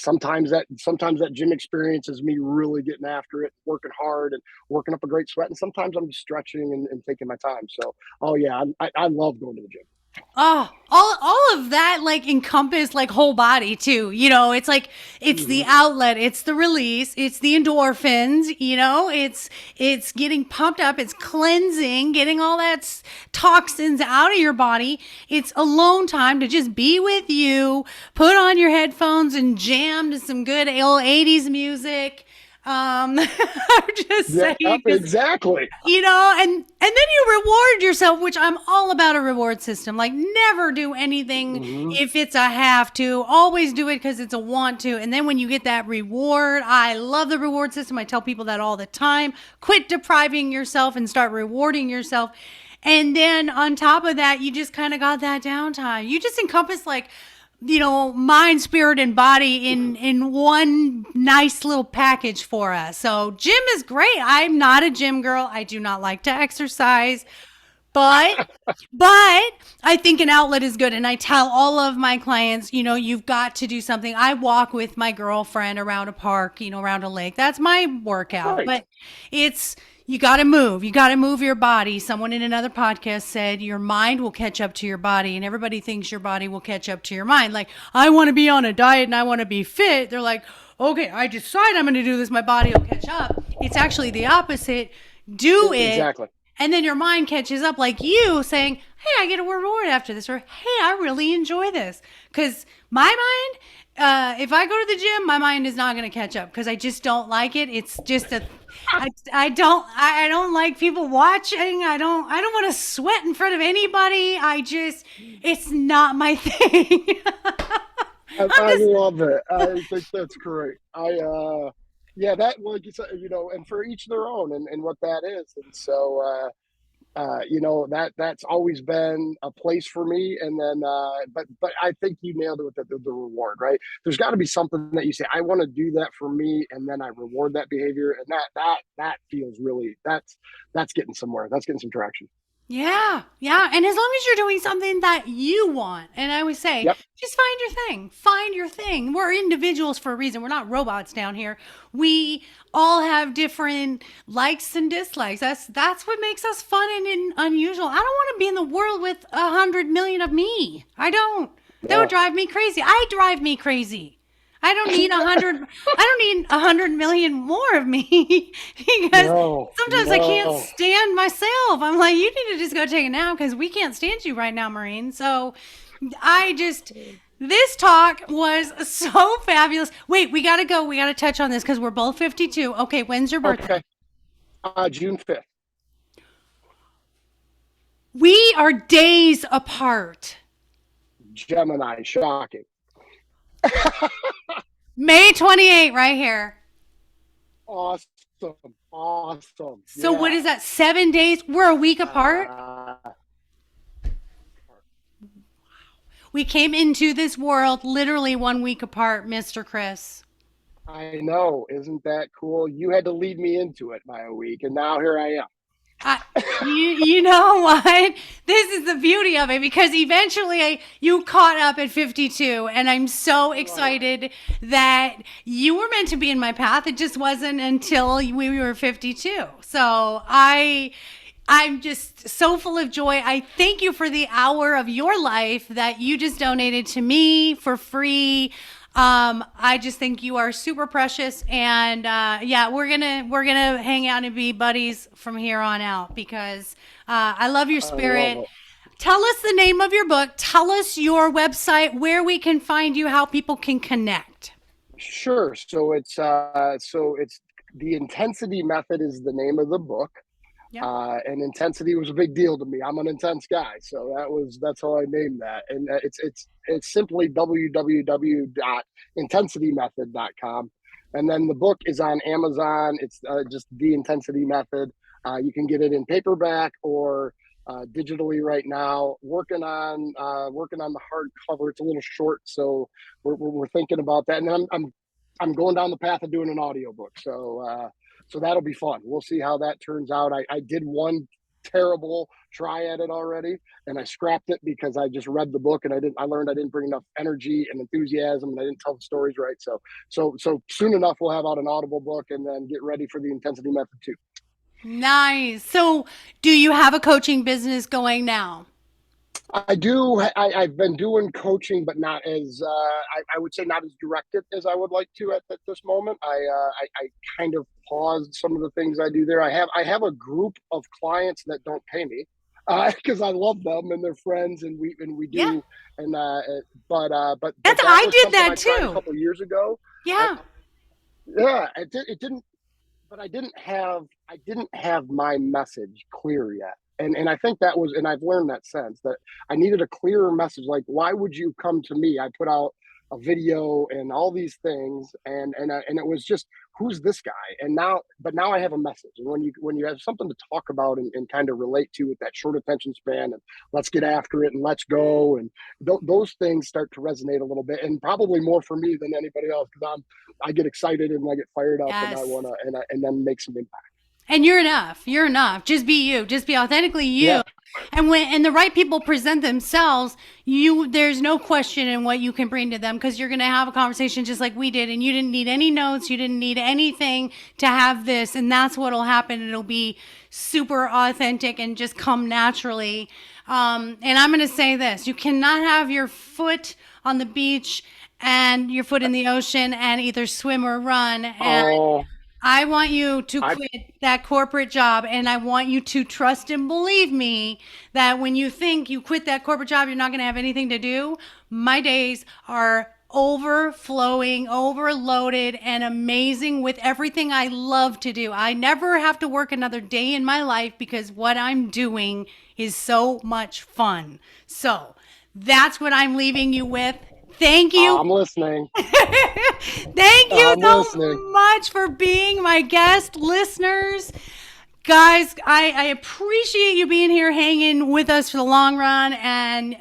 sometimes that gym experience is me really getting after it, working hard and working up a great sweat. And sometimes I'm just stretching and taking my time. So, oh yeah, I love going to the gym. Oh, all of that like encompass like whole body too. You know, it's like it's the Mhm. outlet, it's the release, it's the endorphins, you know, it's getting pumped up, it's cleansing, getting all that toxins out of your body. It's alone time to just be with you, put on your headphones and jam to some good old 80s music. I'm just Yeah, saying, 'cause exactly. and then you reward yourself, which I'm all about a reward system. Like, never do anything Hmm. if it's a have to, always do it because it's a want to. And then when you get that reward, I love the reward system. I tell people that all the time. Quit depriving yourself and start rewarding yourself. And then on top of that, you just kind of got that downtime. You just encompass like, mind, spirit, and body in one nice little package for us. So gym is great. I'm not a gym girl. I do not like to exercise, but I think an outlet is good. And I tell all of my clients, you've got to do something. I walk with my girlfriend around a park, around a lake. That's my workout. Right. But it's, you got to move. You got to move your body. Someone in another podcast said your mind will catch up to your body, and everybody thinks your body will catch up to your mind. Like, I want to be on a diet and I want to be fit. They're like, okay, I decide I'm going to do this. My body will catch up. It's actually the opposite. Do it, Exactly. and then your mind catches up, like you saying, hey, I get a reward after this, or hey, I really enjoy this. Because my mind, if I go to the gym, my mind is not going to catch up because I just don't like it. It's just I don't like people watching. I don't want to sweat in front of anybody. It's not my thing. I'm I just, love it. I think that's great. Yeah, that, like you said, and for each their own, and what that is. And so, that's always been a place for me. And then, but I think you nailed it with the reward, right? There's got to be something that you say, I want to do that for me, and then I reward that behavior, and that feels really, that's getting somewhere. That's getting some traction. yeah, yeah. And as long as you're doing something that you want, and I always say, Yep. just find your thing. Find your thing. We're individuals for a reason. We're not robots down here. We all have different likes and dislikes. That's what makes us fun and unusual. I don't want to be in the world with 100 million of me. I don't. That would No. drive me crazy. I drive me crazy. I don't need 100. I don't need 100 million more of me because No. sometimes I can't No. stand myself. I'm like, you need to just go take a nap because we can't stand you right now, Maureen. So I just, this talk was so fabulous. Wait, we got to go. We got to touch on this because we're both 52. Okay, when's your birthday? Okay. June 5th. We are days apart. Gemini. Shocking. May 28th, right here. Awesome. Awesome. So what Yeah. is that? 7 days? We're a week apart. Uh, We came into this world literally 1 week apart, Mr. Chris. I know. Isn't that cool? You had to lead me into it by a week, and now here I am. I, you know what? This is the beauty of it because eventually you caught up at 52, and I'm so excited that you were meant to be in my path. It just wasn't until we were 52. So I'm just so full of joy. I thank you for the hour of your life that you just donated to me for free. I just think you are super precious, and yeah, we're gonna hang out and be buddies from here on out because I love your I love spirit. it. Tell us the name of your book. Tell us your website, where we can find you, how people can connect. Sure. So it's the intensity method is the name of the book. Yep. And intensity was a big deal to me. I'm an intense guy, so that's how I named that. And it's simply www.intensitymethod.com. And then the book is on Amazon. It's just the Intensity Method. You can get it in paperback or digitally right now. Working on the hardcover. It's a little short, so we're thinking about that. And then I'm going down the path of doing an audiobook. So that'll be fun. We'll see how that turns out. I did one terrible try at it already, and I scrapped it because I just read the book and I learned I didn't bring enough energy and enthusiasm, and I didn't tell the stories right. So soon enough we'll have out an Audible book, and then get ready for the Intensity Method too. Nice. So, do you have a coaching business going now? I do. I've been doing coaching, but not as I would say not as directed as I would like to at this moment. I kind of paused some of the things I do there. I have a group of clients that don't pay me because I love them and they're friends, and we Yeah. do. And but That's that I was did something that I tried a too. couple years ago. I, Yeah. yeah, it didn't, but I didn't have my message clear yet. And I think that was, and I've learned that since, that I needed a clearer message. Like, why would you come to me? I put out a video and all these things, and it was just, who's this guy? And now I have a message. And when you have something to talk about and kind of relate to with that short attention span, and let's get after it and let's go, and those things start to resonate a little bit, and probably more for me than anybody else, because I get excited and I get fired up, and I Yes. want to, and then make some impact. And you're enough. You're enough. Just be you. Just be authentically you. Yeah. And the right people present themselves, there's no question in what you can bring to them because you're going to have a conversation just like we did, and you didn't need any notes, you didn't need anything to have this, and that's what'll happen. It'll be super authentic and just come naturally. And I'm going to say this: you cannot have your foot on the beach and your foot in the ocean and either swim or run. And Oh, I want you to I quit that corporate job, and I want you to trust and believe me that when you think you quit that corporate job, you're not going to have anything to do. My days are overflowing, overloaded, and amazing with everything I love to do. I never have to work another day in my life because what I'm doing is so much fun. So that's what I'm leaving you with. Thank you. I'm listening. Thank you I'm so listening. much for being my guest, listeners. Guys, I appreciate you being here hanging with us for the long run. And,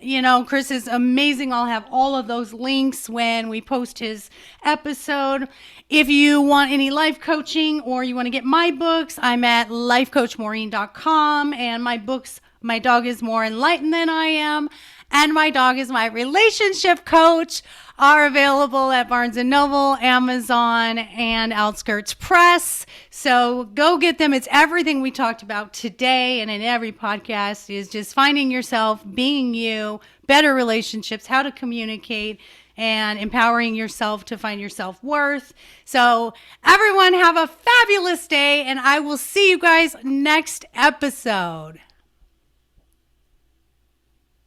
Chris is amazing. I'll have all of those links when we post his episode. If you want any life coaching or you want to get my books, I'm at lifecoachmaureen.com. And my books, My Dog is More Enlightened Than I Am, and My Dog is My Relationship Coach, are available at Barnes & Noble, Amazon, and Outskirts Press. So go get them. It's everything we talked about today and in every podcast is just finding yourself, being you, better relationships, how to communicate, and empowering yourself to find your self-worth. So everyone have a fabulous day, and I will see you guys next episode.